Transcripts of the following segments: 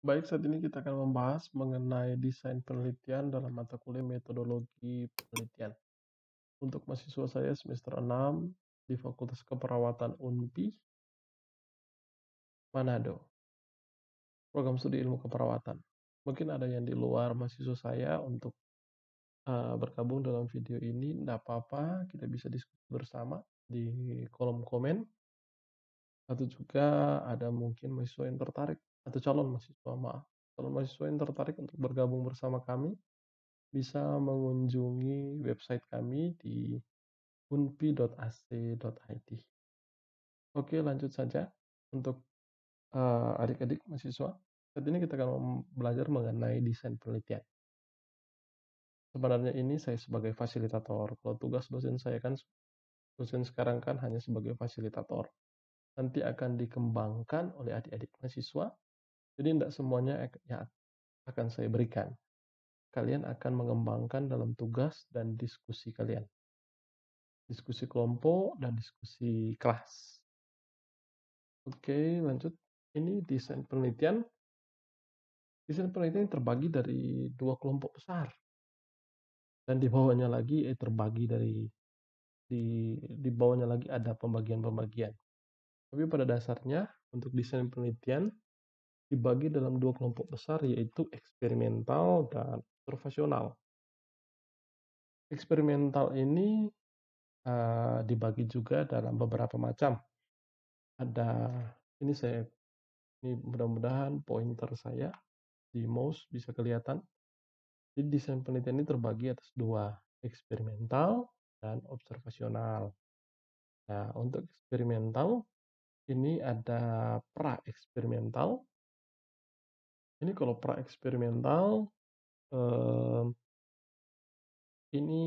Baik, saat ini kita akan membahas mengenai desain penelitian dalam mata kuliah metodologi penelitian. Untuk mahasiswa saya semester 6 di Fakultas Keperawatan UNPI, Manado, program studi ilmu keperawatan. Mungkin ada yang di luar mahasiswa saya untuk bergabung dalam video ini, tidak apa-apa, kita bisa diskusi bersama di kolom komen, atau juga ada mungkin mahasiswa yang tertarik, atau calon mahasiswa yang tertarik untuk bergabung bersama kami, bisa mengunjungi website kami di unpi.ac.id. Oke, lanjut saja untuk adik-adik mahasiswa. Saat ini kita akan belajar mengenai desain penelitian. Sebenarnya ini saya sebagai fasilitator. Kalau tugas dosen saya kan, dosen sekarang kan hanya sebagai fasilitator. Nanti akan dikembangkan oleh adik-adik mahasiswa. Jadi tidak semuanya yang akan saya berikan. Kalian akan mengembangkan dalam tugas dan diskusi kalian. Diskusi kelompok dan diskusi kelas. Oke, lanjut. Ini desain penelitian. Desain penelitian terbagi dari dua kelompok besar. Dan di bawahnya lagi terbagi dari di bawahnya lagi ada pembagian-pembagian. Tapi pada dasarnya untuk desain penelitian dibagi dalam dua kelompok besar, yaitu eksperimental dan observasional. Eksperimental ini dibagi juga dalam beberapa macam. Ada ini mudah-mudahan pointer saya di mouse bisa kelihatan. Jadi desain penelitian ini terbagi atas dua, eksperimental dan observasional. Nah, untuk eksperimental ini ada pra-eksperimental. Ini kalau pra-eksperimental ini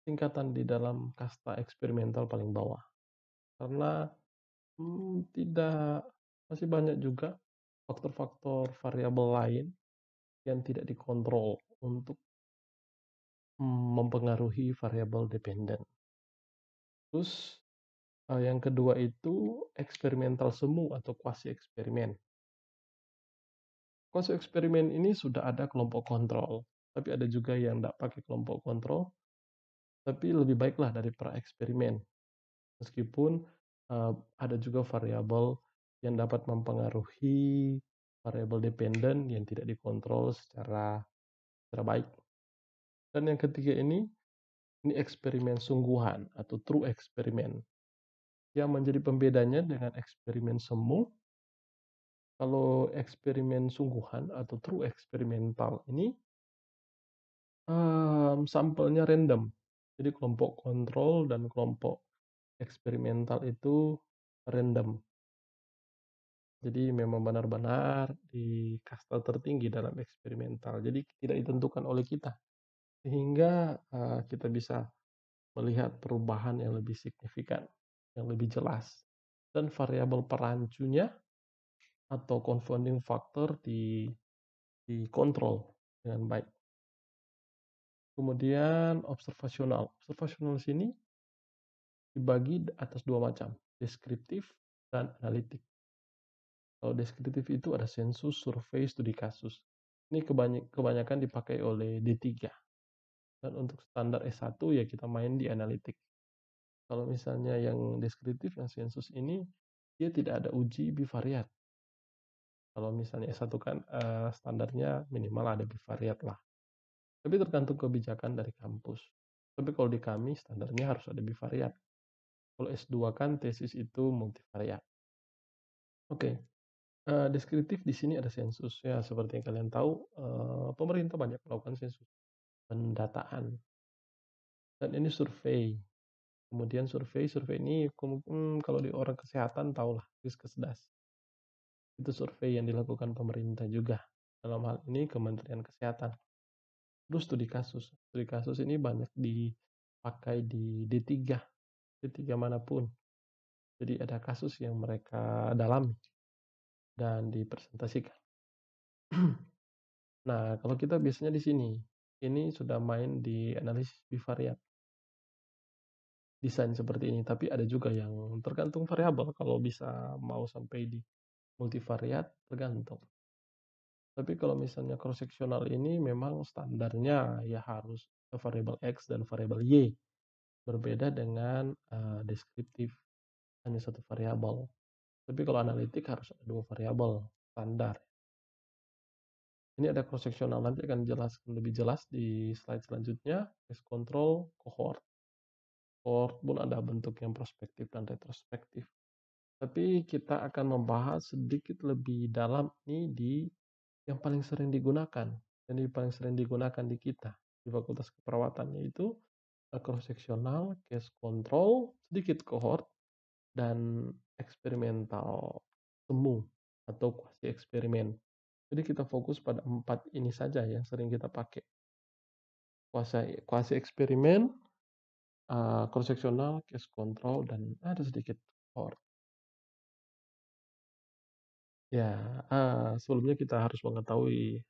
tingkatan di dalam kasta eksperimental paling bawah. Karena masih banyak juga faktor-faktor variabel lain yang tidak dikontrol untuk mempengaruhi variabel dependen. Terus yang kedua itu eksperimental semu atau kuasi eksperimen. Kuasi eksperimen ini sudah ada kelompok kontrol, tapi ada juga yang tidak pakai kelompok kontrol, tapi lebih baiklah dari pra eksperimen. Meskipun ada juga variabel yang dapat mempengaruhi variabel dependen yang tidak dikontrol secara baik. Dan yang ketiga ini eksperimen sungguhan atau true eksperimen. Yang menjadi pembedanya dengan eksperimen semu, kalau eksperimen sungguhan atau true eksperimental ini sampelnya random. Jadi kelompok kontrol dan kelompok eksperimental itu random. Jadi memang benar-benar di kasta tertinggi dalam eksperimental. Jadi tidak ditentukan oleh kita. Sehingga kita bisa melihat perubahan yang lebih signifikan, yang lebih jelas. Dan variabel perancunya atau confounding factor dikontrol dengan baik. Kemudian observasional. Observasional sini dibagi atas dua macam, deskriptif dan analitik. Kalau deskriptif itu ada sensus, survei, studi kasus. Ini kebanyakan dipakai oleh D3. Dan untuk standar S1 ya kita main di analitik. Kalau misalnya yang deskriptif, yang sensus ini, dia tidak ada uji bivariat. Kalau misalnya S1 kan standarnya minimal ada bivariat lah. Tapi tergantung kebijakan dari kampus. Tapi kalau di kami standarnya harus ada bivariat. Kalau S2 kan tesis itu multivariat. Oke. Deskriptif di sini ada sensus. Ya, seperti yang kalian tahu, pemerintah banyak melakukan sensus, pendataan. Dan ini survei. Kemudian survei ini kalau di orang kesehatan tahulah, Riskesdas. Itu survei yang dilakukan pemerintah juga. Dalam hal ini Kementerian Kesehatan. Terus studi kasus. Studi kasus ini banyak dipakai di D3. D3 manapun. Jadi ada kasus yang mereka dalami dan dipresentasikan. Nah, kalau kita biasanya di sini, ini sudah main di analisis bivariat. Desain seperti ini, tapi ada juga yang tergantung variabel kalau bisa mau sampai di multivariat tergantung. Tapi kalau misalnya cross sectional ini memang standarnya ya harus variabel X dan variabel Y. Berbeda dengan deskriptif, hanya satu variabel. Tapi kalau analitik harus ada dua variabel standar. Ini ada cross sectional, nanti akan jelaskan lebih jelas di slide selanjutnya. Case control, cohort. Cohort pun ada bentuk yang prospektif dan retrospektif. Tapi kita akan membahas sedikit lebih dalam ini di yang paling sering digunakan. Dan yang paling sering digunakan di kita di Fakultas Keperawatan, yaitu cross sectional, case control, sedikit cohort, dan eksperimental semu atau kuasi eksperimen. Jadi kita fokus pada 4 ini saja yang sering kita pakai. Kuasi eksperimen, cross sectional, case control, dan ada sedikit cohort. Ya, sebelumnya kita harus mengetahui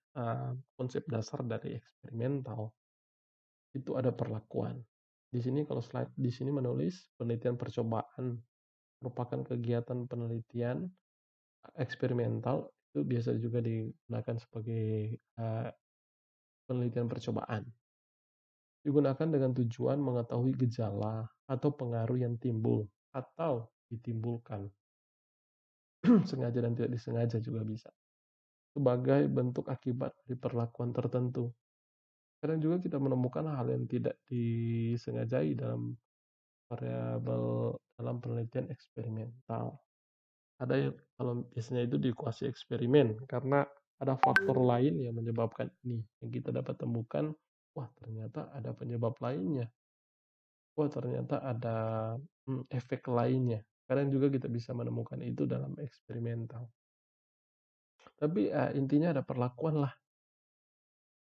konsep dasar dari eksperimental. Itu ada perlakuan. Di sini kalau slide di sini menulis penelitian percobaan merupakan kegiatan penelitian eksperimental, itu biasa juga digunakan sebagai penelitian percobaan. Digunakan dengan tujuan mengetahui gejala atau pengaruh yang timbul atau ditimbulkan sengaja dan tidak disengaja juga bisa sebagai bentuk akibat dari perlakuan tertentu. Kadang juga kita menemukan hal yang tidak disengajai dalam variabel dalam penelitian eksperimental. Ada yang kalau biasanya itu di kuasi eksperimen karena ada faktor lain yang menyebabkan ini yang kita dapat temukan. Wah, ternyata ada penyebab lainnya. Wah, ternyata ada efek lainnya. Kadang juga kita bisa menemukan itu dalam eksperimental. Tapi intinya ada perlakuan lah.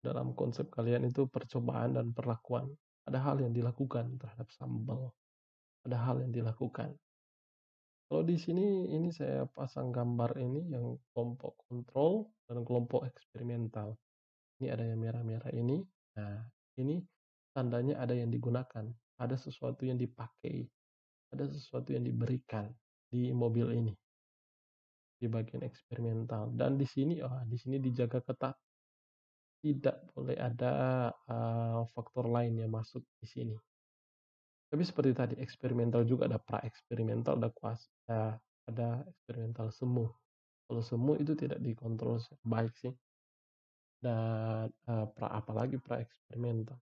Dalam konsep kalian itu percobaan dan perlakuan. Ada hal yang dilakukan terhadap sampel. Ada hal yang dilakukan. Kalau di sini ini saya pasang gambar ini yang kelompok kontrol dan kelompok eksperimental. Ini ada yang merah-merah ini. Nah, ini tandanya ada yang digunakan. Ada sesuatu yang dipakai. Ada sesuatu yang diberikan di mobil ini di bagian eksperimental. Dan di sini dijaga ketat. Tidak boleh ada faktor lain yang masuk di sini. Tapi seperti tadi eksperimental juga ada pra eksperimental, ada eksperimental semu. Kalau semu itu tidak dikontrol baik sih. Dan apalagi pra eksperimental.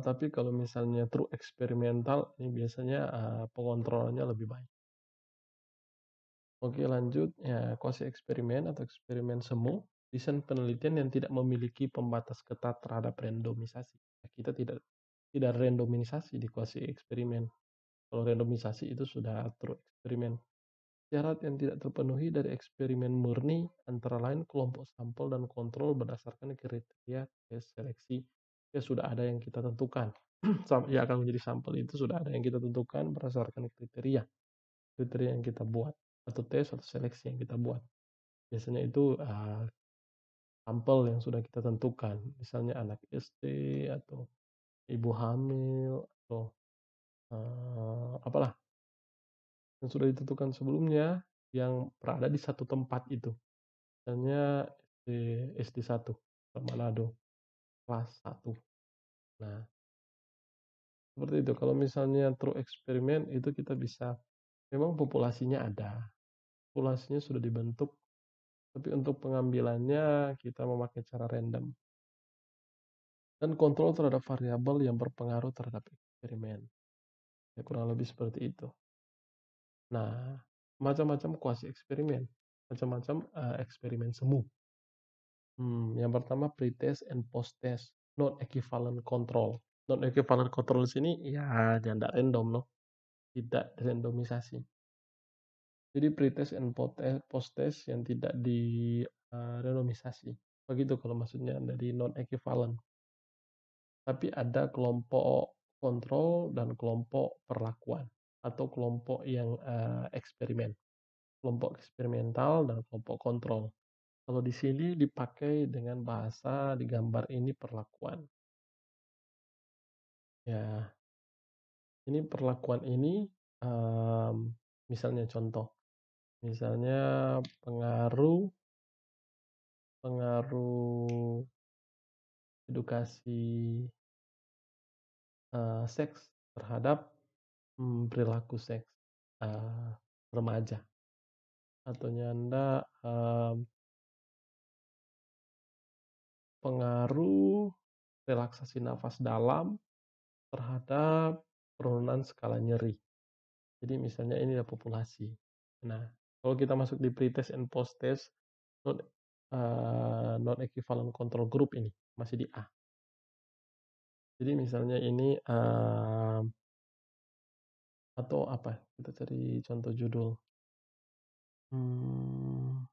Tapi kalau misalnya true eksperimental ini biasanya pengontrolannya lebih baik. Oke, lanjut ya, kuasi eksperimen atau eksperimen semu, desain penelitian yang tidak memiliki pembatas ketat terhadap randomisasi. Kita tidak randomisasi di kuasi eksperimen. Kalau randomisasi itu sudah true eksperimen. Syarat yang tidak terpenuhi dari eksperimen murni antara lain kelompok sampel dan kontrol berdasarkan kriteria tes seleksi. Ya sudah ada yang kita tentukan. Ya akan menjadi sampel itu sudah ada yang kita tentukan berdasarkan kriteria yang kita buat atau tes atau seleksi yang kita buat. Biasanya itu sampel yang sudah kita tentukan, misalnya anak SD atau ibu hamil atau apalah yang sudah ditentukan sebelumnya yang berada di satu tempat itu. Misalnya SD 1 Manado kelas 1. Nah, seperti itu. Kalau misalnya true eksperimen itu kita bisa memang populasinya ada. Populasinya sudah dibentuk, tapi untuk pengambilannya kita memakai cara random. Dan kontrol terhadap variabel yang berpengaruh terhadap eksperimen. Ya, kurang lebih seperti itu. Nah, macam-macam kuasi eksperimen, macam-macam eksperimen semu. Yang pertama pre-test and post-test, non-equivalent control. Non-equivalent control di sini ya tidak random loh, tidak randomisasi. Jadi pre-test and post-test yang tidak di randomisasi. Begitu kalau maksudnya dari non-equivalent. Tapi ada kelompok kontrol dan kelompok perlakuan atau kelompok yang eksperimen, kelompok eksperimental dan kelompok kontrol. Kalau di sini dipakai dengan bahasa di gambar ini perlakuan. Ya, ini perlakuan ini misalnya contoh. Misalnya pengaruh pengaruh edukasi seks terhadap perilaku seks eee, remaja, atau nyanda pengaruh relaksasi nafas dalam terhadap penurunan skala nyeri. Jadi misalnya ini adalah populasi. Nah, kalau kita masuk di pre-test and post-test non non-equivalent control group ini, masih di A. Jadi misalnya ini, atau apa, kita cari contoh judul, mmm,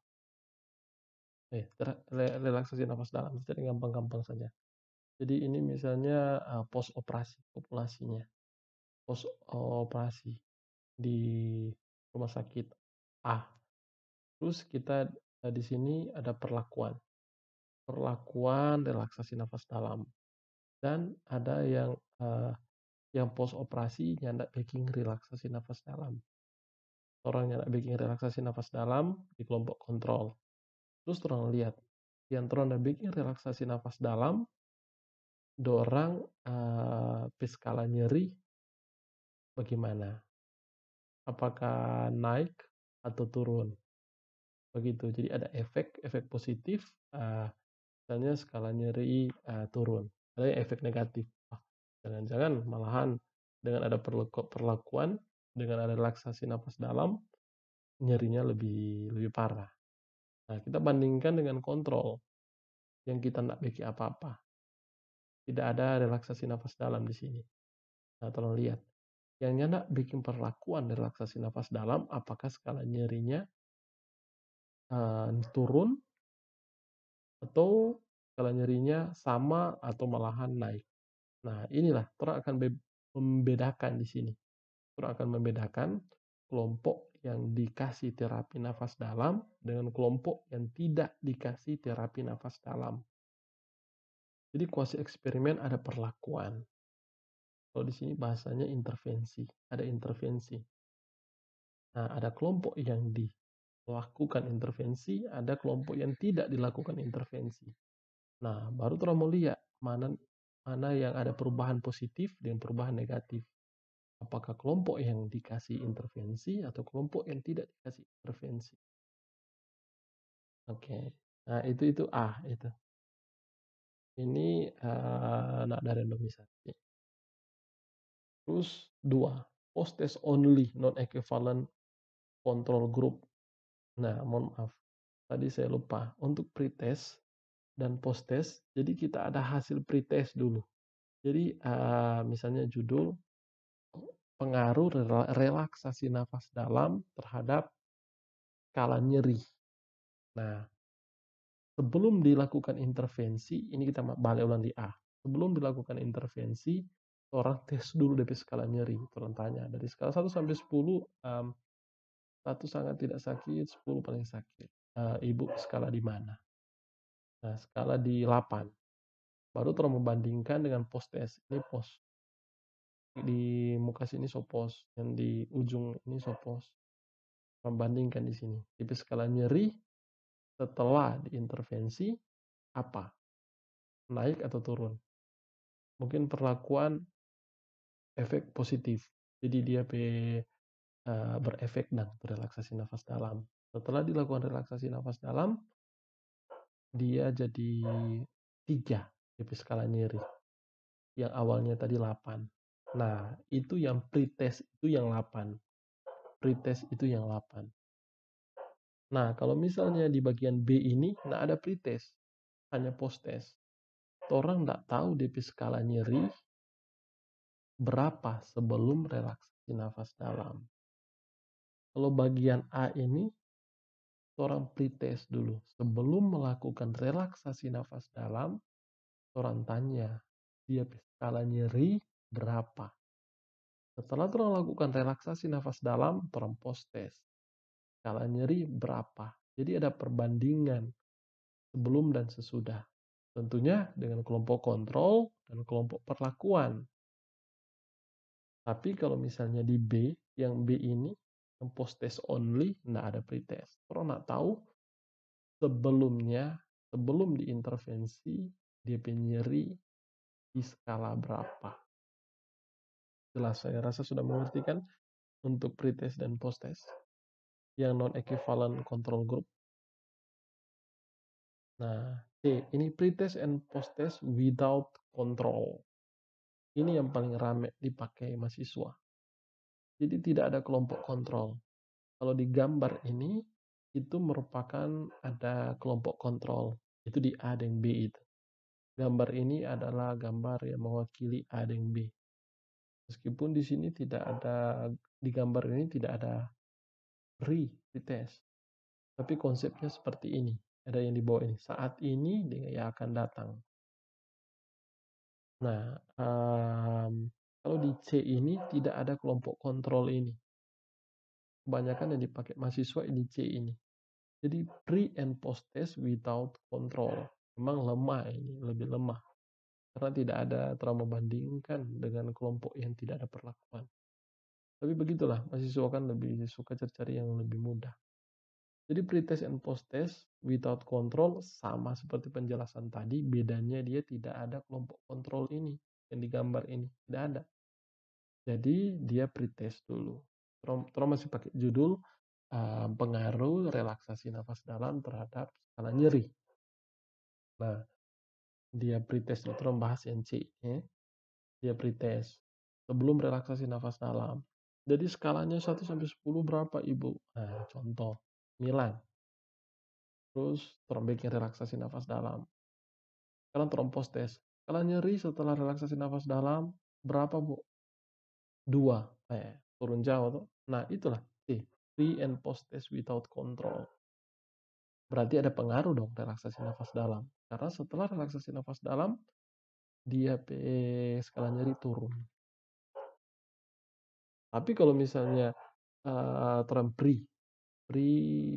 relaksasi nafas dalam, kita cari gampang-gampang saja. Jadi ini misalnya, pos operasi populasinya, pos operasi di rumah sakit A. Terus kita, di sini ada perlakuan. Perlakuan relaksasi nafas dalam, dan ada yang pos operasi nyanda baking relaksasi nafas dalam. Orang nyanda baking relaksasi nafas dalam di kelompok kontrol. Terus orang lihat, yang torang baking relaksasi nafas dalam, dorang skala nyeri bagaimana? Apakah naik atau turun? Begitu. Jadi ada efek positif, misalnya skala nyeri turun. Ada yang efek negatif. Jangan-jangan malahan dengan ada perlakuan, dengan ada relaksasi nafas dalam, nyerinya lebih parah. Nah, kita bandingkan dengan kontrol yang kita nggak bikin apa-apa. Tidak ada relaksasi nafas dalam di sini. Nah, tolong lihat. Yang nyanda bikin perlakuan relaksasi nafas dalam, apakah skala nyerinya turun atau skala nyerinya sama atau malahan naik. Nah, inilah orang akan membedakan di sini. Orang akan membedakan kelompok yang dikasih terapi nafas dalam dengan kelompok yang tidak dikasih terapi nafas dalam. Jadi kuasi eksperimen ada perlakuan. Kalau di sini bahasanya intervensi, ada intervensi. Nah, ada kelompok yang dilakukan intervensi, ada kelompok yang tidak dilakukan intervensi. Nah, baru kita mau lihat mana yang ada perubahan positif dan perubahan negatif. Apakah kelompok yang dikasih intervensi atau kelompok yang tidak dikasih intervensi. Oke. Nah, itu A itu. Ini ada randomisasi. Terus 2, post test only non equivalent control group. Nah, mohon maaf. Tadi saya lupa. Untuk pretest dan post test, jadi kita ada hasil pretest dulu. Jadi misalnya judul pengaruh relaksasi nafas dalam terhadap skala nyeri. Nah, sebelum dilakukan intervensi, ini kita balik ulang di A. Sebelum dilakukan intervensi, orang tes dulu DP skala nyeri. Orang tanya, dari skala 1 sampai 10, 1 sangat tidak sakit, 10 paling sakit. Ibu skala di mana? Nah, skala di 8. Baru orang membandingkan dengan post test. Ini post. Di muka sini so pos, yang di ujung ini so pos. Membandingkan di sini. DP skala nyeri setelah diintervensi apa? Naik atau turun? Mungkin perlakuan efek positif. Jadi dia berefek dan relaksasi nafas dalam. Setelah dilakukan relaksasi nafas dalam, dia jadi 3 DP skala nyeri. Yang awalnya tadi 8. Nah, itu yang pretest itu yang 8. Pretest itu yang 8. Nah, kalau misalnya di bagian B ini nggak ada pretest, hanya post test. Orang nggak tahu DP skala nyeri berapa sebelum relaksasi nafas dalam. Kalau bagian A ini, orang pretest dulu. Sebelum melakukan relaksasi nafas dalam, orang tanya, dia skala nyeri berapa? Setelah orang lakukan relaksasi nafas dalam, orang post test. Skala nyeri berapa? Jadi ada perbandingan sebelum dan sesudah. Tentunya dengan kelompok kontrol dan kelompok perlakuan. Tapi kalau misalnya di B, yang B ini, Yang post test only, nggak ada pretest. Orang nggak tahu sebelumnya, sebelum diintervensi, dia nyeri di skala berapa. Jelas, saya rasa sudah mengerti kan untuk pretest dan post test yang non-equivalent control group. Nah, ini pretest and post test without control. Ini yang paling rame dipakai mahasiswa. Jadi tidak ada kelompok kontrol. Kalau di gambar ini, itu merupakan ada kelompok kontrol. Itu di A dan B itu. Gambar ini adalah gambar yang mewakili A dan B. Meskipun di sini tidak ada, di gambar ini tidak ada pretest. Tapi konsepnya seperti ini. Ada yang di bawah ini. Saat ini dia akan datang. Nah, kalau di C ini tidak ada kelompok kontrol ini. Kebanyakan yang dipakai mahasiswa ini C ini. Jadi pre and post test without control. Memang lemah ini, lebih lemah. Karena tidak ada trauma bandingkan dengan kelompok yang tidak ada perlakuan. Tapi begitulah, mahasiswa kan lebih suka cari-cari yang lebih mudah. Jadi pre-test and post-test without control sama seperti penjelasan tadi, bedanya dia tidak ada kelompok kontrol ini yang digambar ini, tidak ada. Jadi dia pre-test dulu. Trom masih pakai judul pengaruh relaksasi nafas dalam terhadap skala nyeri. Nah, dia pre-test dulu, Trom bahas yang C. Dia pre-test sebelum relaksasi nafas dalam. Jadi skalanya 1 sampai 10 berapa, Ibu? Nah, contoh 9. Terus Trom bikin relaksasi nafas dalam. Sekarang Trom post test. Kalau nyeri setelah relaksasi nafas dalam berapa, Bu? 2. Turun jauh tuh. Nah, itulah pre and post test without control. Berarti ada pengaruh dong relaksasi nafas dalam. Karena setelah relaksasi nafas dalam, dia skala nyeri turun. Tapi kalau misalnya Trom pre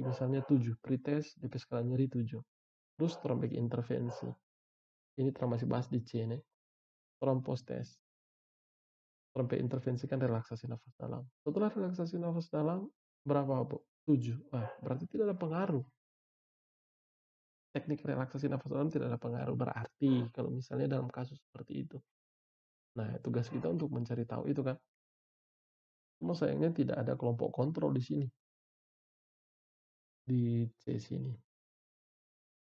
misalnya 7, pre-test DP skala nyeri 7. Terus Trom bikin intervensi. Ini Trom masih bahas di C nih. Trom post test. Trom intervensikan relaksasi nafas dalam. Setelah relaksasi nafas dalam, berapa, Bu? 7. Wah, berarti tidak ada pengaruh. Teknik relaksasi nafas dalam tidak ada pengaruh. Berarti kalau misalnya dalam kasus seperti itu. Nah, tugas kita untuk mencari tahu itu kan. Cuma sayangnya tidak ada kelompok kontrol di sini. Di C sini.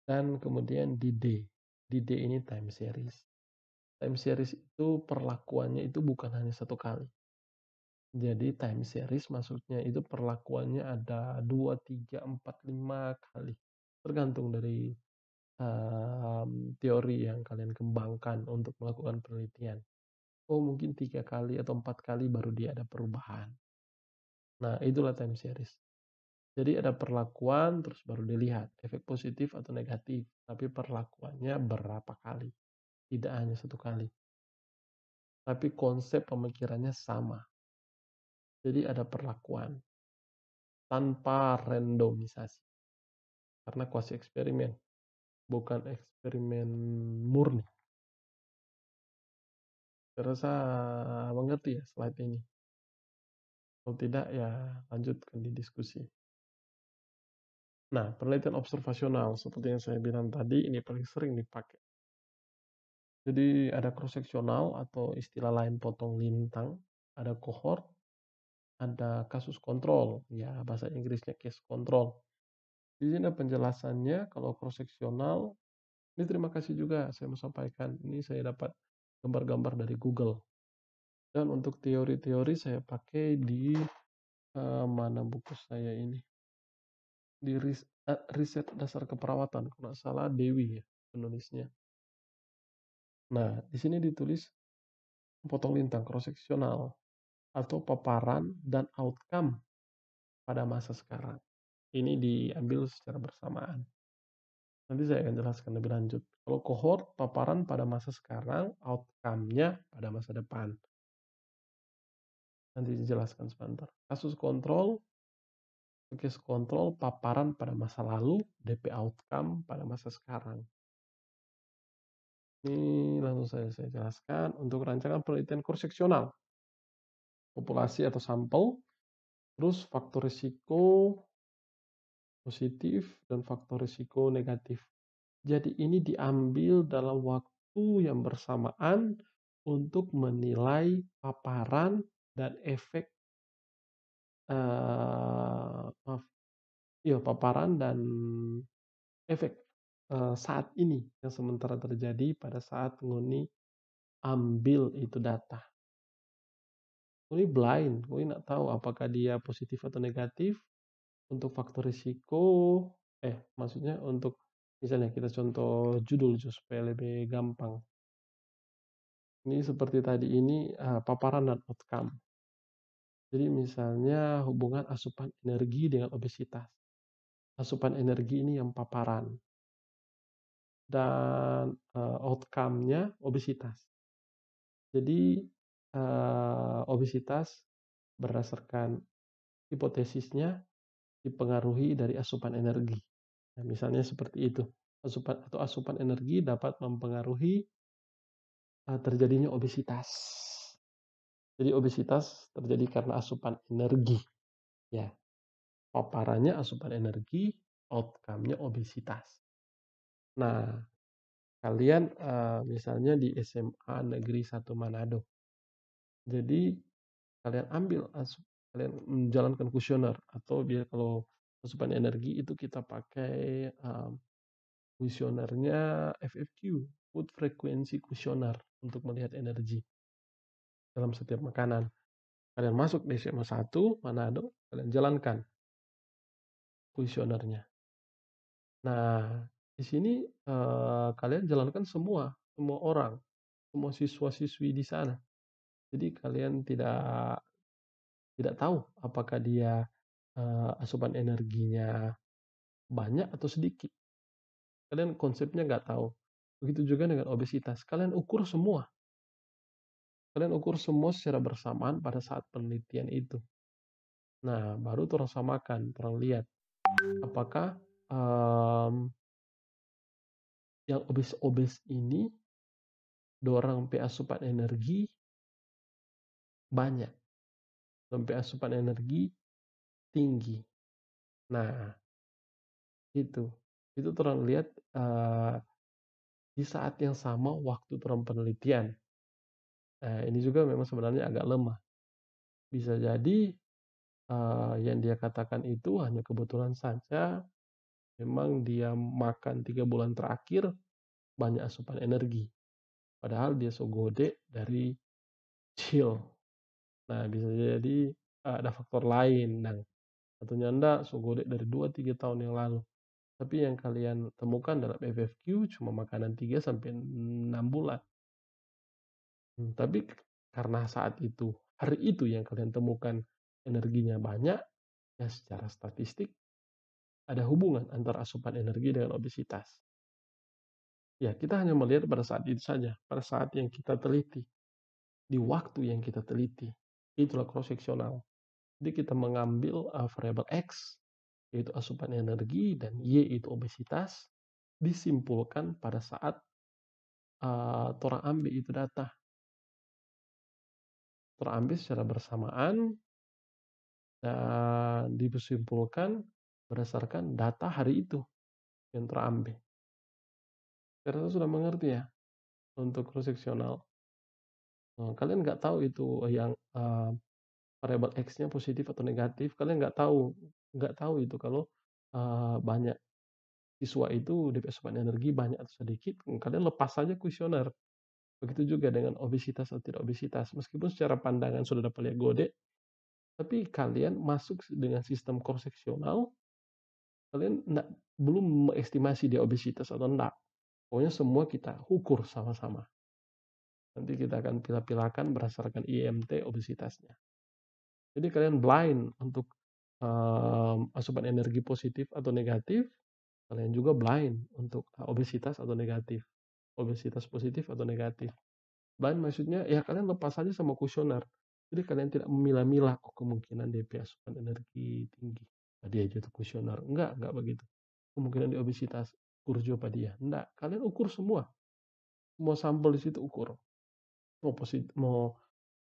Dan kemudian di D. Di D ini time series. Time series itu perlakuannya itu bukan hanya satu kali. Jadi time series maksudnya itu perlakuannya ada 2, 3, 4, 5 kali. Tergantung dari teori yang kalian kembangkan untuk melakukan penelitian. Oh, mungkin 3 kali atau 4 kali baru dia ada perubahan. Nah, itulah time series. Jadi ada perlakuan terus baru dilihat efek positif atau negatif. Tapi perlakuannya berapa kali. Tidak hanya satu kali. Tapi konsep pemikirannya sama. Jadi ada perlakuan tanpa randomisasi. Karena kuasi eksperimen, bukan eksperimen murni. Saya rasa mengerti ya slide ini. Kalau tidak ya lanjutkan di diskusi. Nah, penelitian observasional seperti yang saya bilang tadi ini paling sering dipakai. Jadi ada cross sectional atau istilah lain potong lintang, ada cohort, ada kasus kontrol, ya bahasa Inggrisnya case control. Di sini penjelasannya kalau cross sectional. Ini terima kasih juga saya mau sampaikan. Ini saya dapat gambar-gambar dari Google. Dan untuk teori-teori saya pakai di mana buku saya ini. Di riset dasar keperawatan, kalau nggak salah Dewi ya penulisnya. Nah, di sini ditulis potong lintang cross sectional atau paparan dan outcome pada masa sekarang. Ini diambil secara bersamaan. Nanti saya akan jelaskan lebih lanjut. Kalau cohort, paparan pada masa sekarang, outcome-nya pada masa depan. Nanti dijelaskan sebentar. Kasus kontrol, case kontrol, paparan pada masa lalu, DP outcome pada masa sekarang. Ini langsung saya jelaskan untuk rancangan penelitian cross seksional populasi atau sampel Terus faktor risiko positif dan faktor risiko negatif. Jadi ini diambil dalam waktu yang bersamaan untuk menilai paparan dan efek, maaf, iya paparan dan efek, saat ini yang sementara terjadi pada saat Ngoni ambil itu data. Ngoni blind, Ngoni nggak tahu apakah dia positif atau negatif. Untuk faktor risiko, maksudnya untuk misalnya kita contoh judul supaya lebih gampang. Ini seperti tadi ini, paparan dan outcome. Jadi misalnya hubungan asupan energi dengan obesitas. Asupan energi ini yang paparan dan, outcome-nya obesitas. Jadi, obesitas berdasarkan hipotesisnya dipengaruhi dari asupan energi. Nah, misalnya seperti itu. Asupan energi dapat mempengaruhi, terjadinya obesitas. Jadi obesitas terjadi karena asupan energi, ya. Paparannya asupan energi, outcome-nya obesitas. Nah, kalian, misalnya di SMA Negeri 1 Manado. Jadi kalian ambil kalian menjalankan kuesioner atau biar kalau asupan energi itu kita pakai, kuesionernya FFQ, Food Frequency Questionnaire, untuk melihat energi dalam setiap makanan. Kalian masuk di SMA 1 Manado, kalian jalankan kuesionernya. Nah, di sini, kalian jalankan semua orang, semua siswa-siswi di sana. Jadi kalian tidak tahu apakah dia, asupan energinya banyak atau sedikit. Kalian konsepnya nggak tahu. Begitu juga dengan obesitas, kalian ukur semua. Kalian ukur semua secara bersamaan pada saat penelitian itu. Nah, baru torang samakan, torang lihat apakah, yang obes-obes ini dorang pe asupan energi banyak, dong pe asupan energi tinggi. Nah, itu. Itu torang lihat, di saat yang sama waktu torang penelitian. Ini juga memang sebenarnya agak lemah. Bisa jadi, yang dia katakan itu hanya kebetulan saja memang dia makan 3 bulan terakhir banyak asupan energi. Padahal dia so gede dari kecil. Nah, bisa jadi, ada faktor lain. Nah, tentunya Anda so gede dari 2-3 tahun yang lalu. Tapi yang kalian temukan dalam FFQ cuma makanan 3 sampai 6 bulan. Tapi karena saat itu, hari itu yang kalian temukan energinya banyak, ya secara statistik ada hubungan antara asupan energi dengan obesitas. Ya, kita hanya melihat pada saat itu saja, pada saat yang kita teliti, di waktu yang kita teliti. Itulah cross-seksional. Jadi kita mengambil, variabel X, yaitu asupan energi, dan Y itu obesitas, disimpulkan pada saat, torang ambil itu data. Torang ambil secara bersamaan dan disimpulkan berdasarkan data hari itu yang torang ambil. Saya rasa sudah mengerti ya untuk cross-seksional. Kalian nggak tahu itu yang, variabel X-nya positif atau negatif, kalian nggak tahu itu kalau, banyak siswa itu DP asupan energi banyak atau sedikit, kalian lepas saja kuesioner. Begitu juga dengan obesitas atau tidak obesitas, meskipun secara pandangan sudah dapat lihat gede, tapi kalian masuk dengan sistem cross-seksional, kalian belum mengestimasi dia obesitas atau enggak. Pokoknya semua kita ukur sama-sama. Nanti kita akan pilah-pilahkan berdasarkan IMT obesitasnya. Jadi kalian blind untuk, asupan energi positif atau negatif, kalian juga blind untuk, obesitas atau negatif, obesitas positif atau negatif. Blind maksudnya ya kalian lepas saja sama kuesioner. Jadi kalian tidak memilah-milah, oh kemungkinan dia asupan energi tinggi, dia jatuh kuesioner. Enggak begitu. Kemungkinan dia obesitas, ukur juga dia. Enggak, kalian ukur semua. Semua sampel di situ ukur. Mau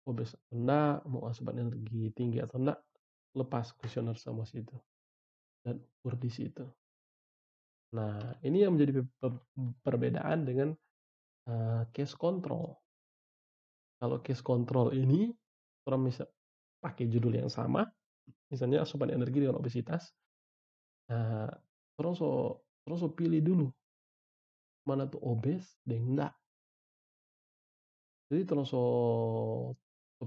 obes atau enggak, mau asupan energi tinggi atau enggak, lepas kuesioner sama situ dan ukur di situ. Nah, ini yang menjadi perbedaan dengan case control. Kalau case control ini orang bisa pakai judul yang sama, misalnya asupan energi dengan obesitas. Nah, terus so pilih dulu mana tuh obes dan enggak. Jadi terus so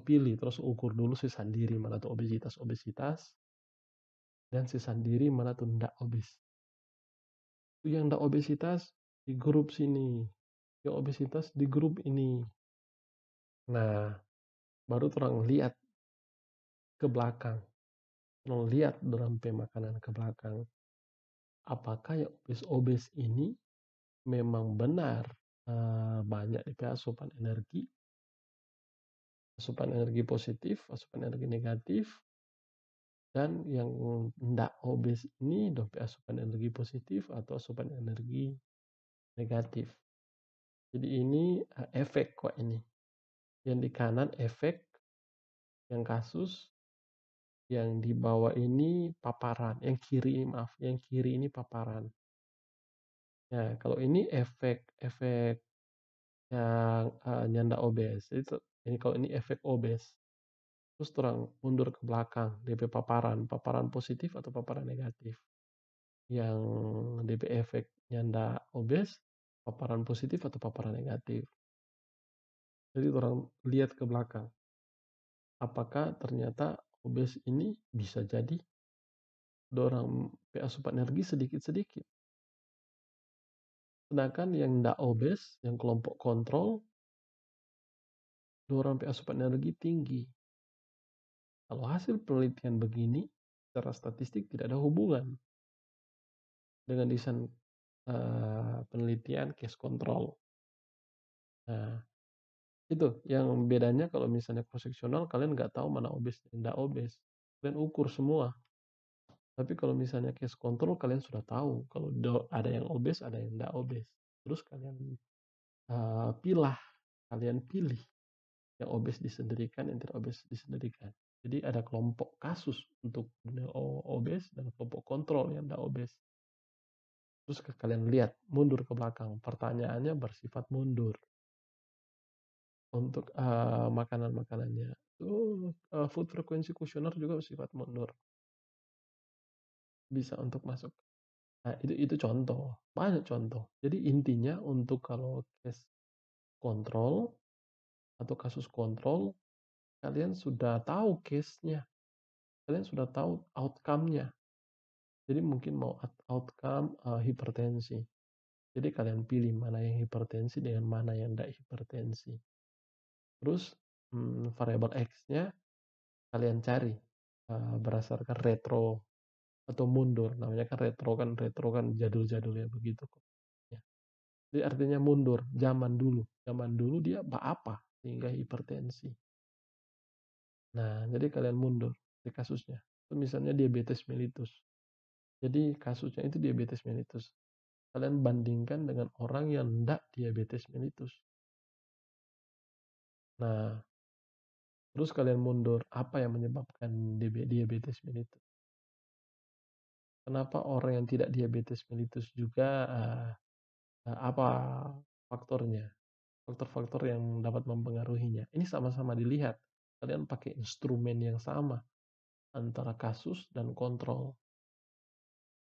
pilih, terus ukur dulu sendiri mana tuh obesitas dan sendiri mana tuh enggak obes. Yang enggak obesitas di grup sini, yang obesitas di grup ini. Nah, baru orang lihat ke belakang, orang lihat dalam pemakanan ke belakang. Apakah yang obes-obes ini memang benar banyak di asupan energi positif, asupan energi negatif, dan yang tidak obes ini dompet asupan energi positif atau asupan energi negatif. Jadi ini efek kok ini. Yang di kanan efek, yang kasus, yang di bawah ini paparan, yang kiri ini paparan. Nah, kalau ini efek yang nyanda obes. Ini kalau ini efek obes. Terus terang mundur ke belakang, DP paparan positif atau paparan negatif. Yang DP efek nyanda obes, paparan positif atau paparan negatif. Jadi orang lihat ke belakang. Apakah ternyata obes ini bisa jadi dorang asupan energi sedikit-sedikit. Sedangkan yang tidak obes, yang kelompok kontrol, dorang asupan energi tinggi. Kalau hasil penelitian begini, secara statistik tidak ada hubungan dengan desain penelitian case control. Nah, itu yang bedanya kalau misalnya cross-sectional, kalian nggak tahu mana obes dan tidak obes. Kalian ukur semua. Tapi kalau misalnya case control, kalian sudah tahu kalau ada yang obes, ada yang tidak obes. Terus kalian kalian pilih yang obes disendirikan, yang tidak obes disendirikan. Jadi ada kelompok kasus untuk obes dan kelompok kontrol yang tidak obes. Terus kalian lihat mundur ke belakang. Pertanyaannya bersifat mundur untuk makanan-makanannya. Food frequency questionnaire juga bersifat mundur. Bisa untuk masuk. Nah, itu contoh. Banyak contoh. Jadi intinya untuk kalau case kontrol atau kasus kontrol, kalian sudah tahu case-nya. Kalian sudah tahu outcome-nya. Jadi mungkin mau outcome hipertensi. Jadi kalian pilih mana yang hipertensi dengan mana yang tidak hipertensi. Terus variabel X-nya kalian cari berdasarkan retro atau mundur. Namanya kan retro kan jadul-jadul ya begitu. Ya. Jadi artinya mundur, zaman dulu. Zaman dulu dia apa sehingga hipertensi. Nah, jadi kalian mundur di kasusnya. Itu misalnya diabetes mellitus. Jadi kasusnya itu diabetes mellitus. Kalian bandingkan dengan orang yang tidak diabetes mellitus. Nah, terus kalian mundur, apa yang menyebabkan diabetes mellitus? Kenapa orang yang tidak diabetes mellitus juga apa faktornya? Faktor-faktor yang dapat mempengaruhinya. Ini sama-sama dilihat. Kalian pakai instrumen yang sama antara kasus dan kontrol.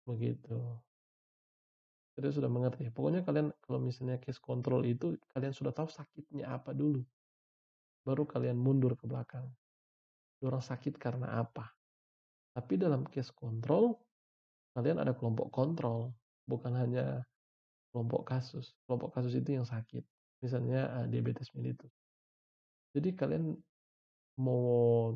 Begitu. Jadi sudah mengerti. Pokoknya kalian kalau misalnya case control itu kalian sudah tahu sakitnya apa dulu. Baru kalian mundur ke belakang. Orang sakit karena apa? Tapi dalam case control kalian ada kelompok kontrol, bukan hanya kelompok kasus. Kelompok kasus itu yang sakit. Misalnya diabetes mellitus. Jadi kalian mau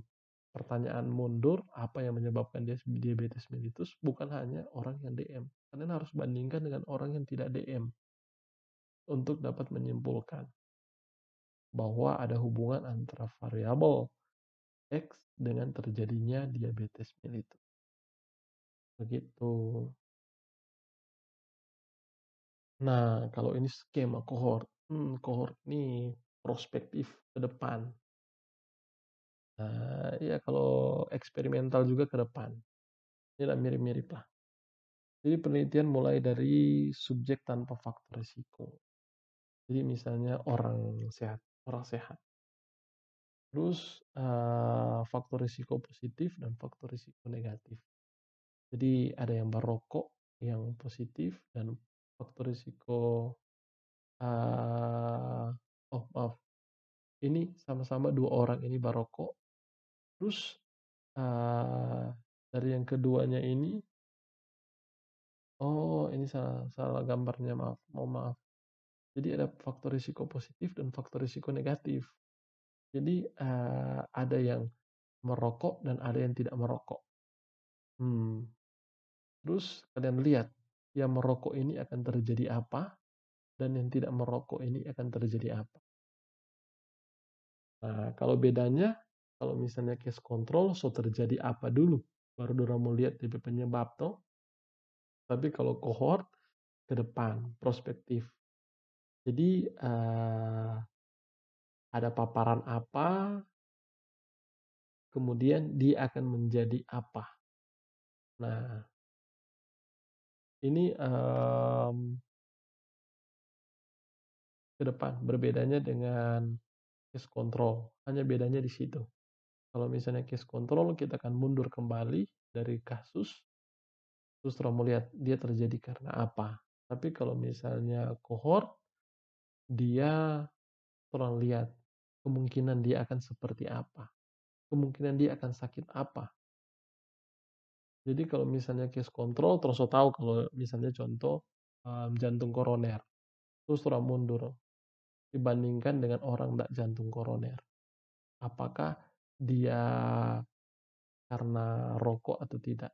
pertanyaan mundur, apa yang menyebabkan dia diabetes mellitus, bukan hanya orang yang DM. Kalian harus bandingkan dengan orang yang tidak DM untuk dapat menyimpulkan bahwa ada hubungan antara variabel X dengan terjadinya diabetes mellitus. Begitu. Nah, kalau ini skema cohort. Cohort ini prospektif ke depan. Ya kalau eksperimental juga ke depan, ini lah mirip-mirip lah. Jadi penelitian mulai dari subjek tanpa faktor risiko. Jadi misalnya orang sehat. Terus faktor risiko positif dan faktor risiko negatif. Jadi ada yang merokok yang positif dan faktor risiko eh oh maaf, ini sama-sama dua orang ini merokok. Terus eh dari yang keduanya ini, oh ini salah salah gambarnya, maaf, mohon maaf. Jadi ada faktor risiko positif dan faktor risiko negatif. Jadi ada yang merokok dan ada yang tidak merokok. Hmm. Terus kalian lihat, yang merokok ini akan terjadi apa, dan yang tidak merokok ini akan terjadi apa. Nah, kalau bedanya, kalau misalnya case control, so terjadi apa dulu, baru dorang mau lihat DP penyebab toh. Tapi kalau cohort, ke depan, prospektif. Jadi ada paparan apa, kemudian dia akan menjadi apa. Nah, ini ke depan, berbedanya dengan case control. Hanya bedanya di situ. Kalau misalnya case control, kita akan mundur kembali dari kasus, terus kita mau lihat dia terjadi karena apa. Tapi kalau misalnya cohort, dia orang lihat kemungkinan dia akan seperti apa, kemungkinan dia akan sakit apa. Jadi kalau misalnya case control, terus tahu kalau misalnya contoh jantung koroner, terus orang mundur dibandingkan dengan orang tidak jantung koroner. Apakah dia karena rokok atau tidak?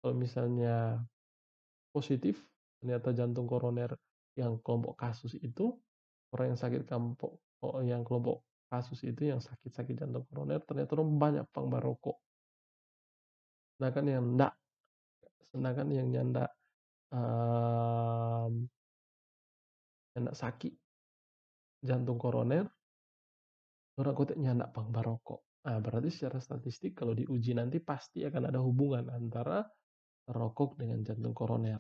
Kalau misalnya positif, ternyata jantung koroner yang kelompok kasus itu, orang yang sakit yang kelompok kasus itu yang sakit-sakit jantung koroner, ternyata orang banyak pang barokok. Sedangkan yang enggak, sedangkan yang nyanda yang enggak sakit jantung koroner, orang kotek nyanda pang barokok. Nah, berarti secara statistik kalau diuji nanti pasti akan ada hubungan antara rokok dengan jantung koroner.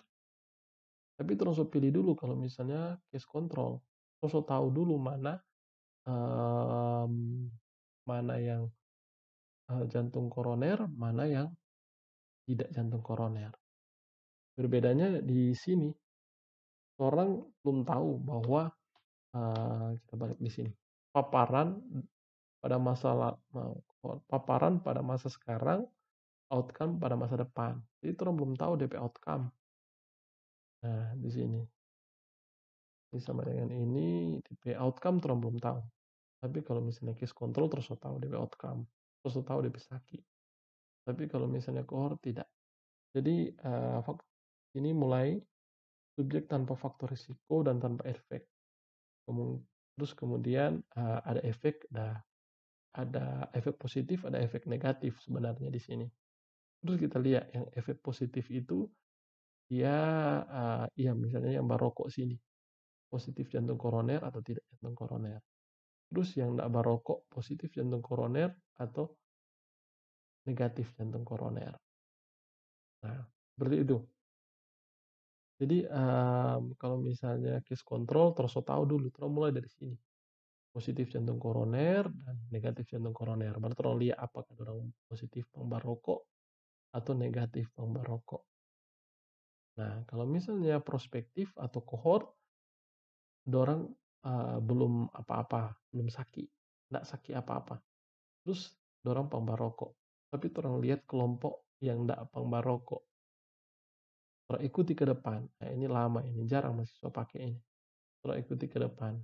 Tapi terus pilih dulu kalau misalnya case control. Terus tahu dulu mana mana yang jantung koroner, mana yang tidak jantung koroner. Berbedanya di sini, orang belum tahu bahwa kita balik di sini. Paparan pada paparan pada masa sekarang, outcome pada masa depan. Jadi orang belum tahu DP outcome. Nah, di sini. Ini sama dengan ini, DP outcome orang belum tahu. Tapi kalau misalnya case control terus tahu DP outcome, terus tahu DP sakit. Tapi kalau misalnya cohort tidak. Jadi ini mulai subjek tanpa faktor risiko dan tanpa efek. Terus kemudian ada efek, ada efek positif, ada efek negatif sebenarnya di sini. Terus kita lihat yang efek positif itu dia ya misalnya yang barokok sini positif jantung koroner atau tidak jantung koroner. Terus yang tidak barokok positif jantung koroner atau negatif jantung koroner. Nah, seperti itu. Jadi kalau misalnya case control terus tahu dulu, terus mulai dari sini. Positif jantung koroner dan negatif jantung koroner. Baru terus lihat apakah orang positif pembarokok atau negatif pembarokok. Nah, kalau misalnya prospektif atau cohort, dorang belum apa-apa, belum sakit, tidak sakit apa-apa. Terus dorang pembarokok. Tapi orang lihat kelompok yang tidak pembarokok. Orang ikuti ke depan. Nah, ini lama, ini jarang mahasiswa pakai ini. Orang ikuti ke depan.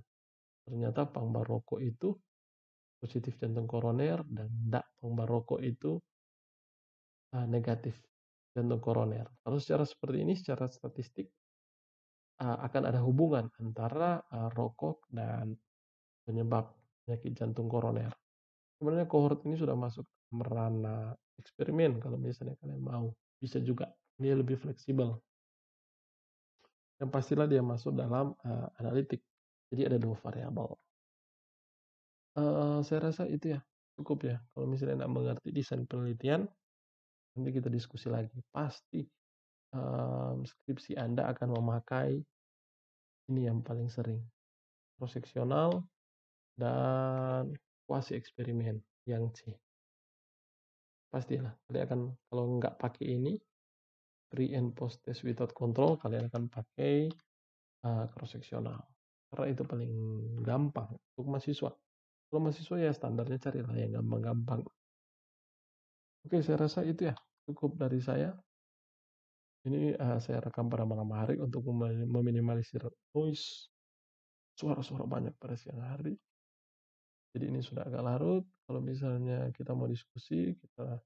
Ternyata pembarokok itu positif jantung koroner dan tidak pembarokok itu negatif jantung koroner. Kalau secara seperti ini, secara statistik akan ada hubungan antara rokok dan penyebab penyakit jantung koroner. Sebenarnya cohort ini sudah masuk merana eksperimen kalau misalnya kalian mau. Bisa juga, dia lebih fleksibel. Yang pastilah dia masuk dalam analitik. Jadi ada dua variabel. Saya rasa itu ya. cukup ya. Kalau misalnya nggak mengerti desain penelitian, nanti kita diskusi lagi. Pasti, skripsi Anda akan memakai ini yang paling sering, cross-seksional dan kuasi eksperimen, yang C. Pastilah kalian akan, kalau nggak pakai ini, pre and post test without control, kalian akan pakai cross-seksional. Karena itu paling gampang untuk mahasiswa. Kalau mahasiswa ya standarnya carilah yang gampang-gampang. Oke, saya rasa itu ya, cukup dari saya. Ini saya rekam pada malam hari untuk meminimalisir noise, suara-suara banyak pada siang hari. Jadi ini sudah agak larut. Kalau misalnya kita mau diskusi, kita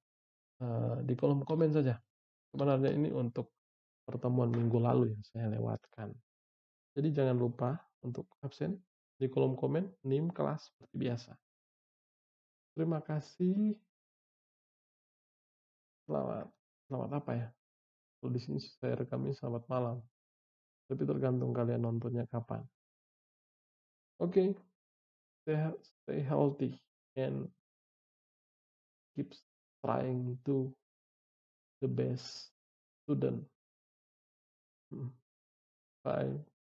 di kolom komen saja. Sebenarnya ini untuk pertemuan minggu lalu yang saya lewatkan. Jadi jangan lupa untuk absen di kolom komen, NIM kelas seperti biasa. Terima kasih. Selamat, selamat apa ya? Kalau di sini saya rekamnya selamat malam. Tapi tergantung kalian nontonnya kapan. Oke, stay healthy and keep trying to the best student. Bye.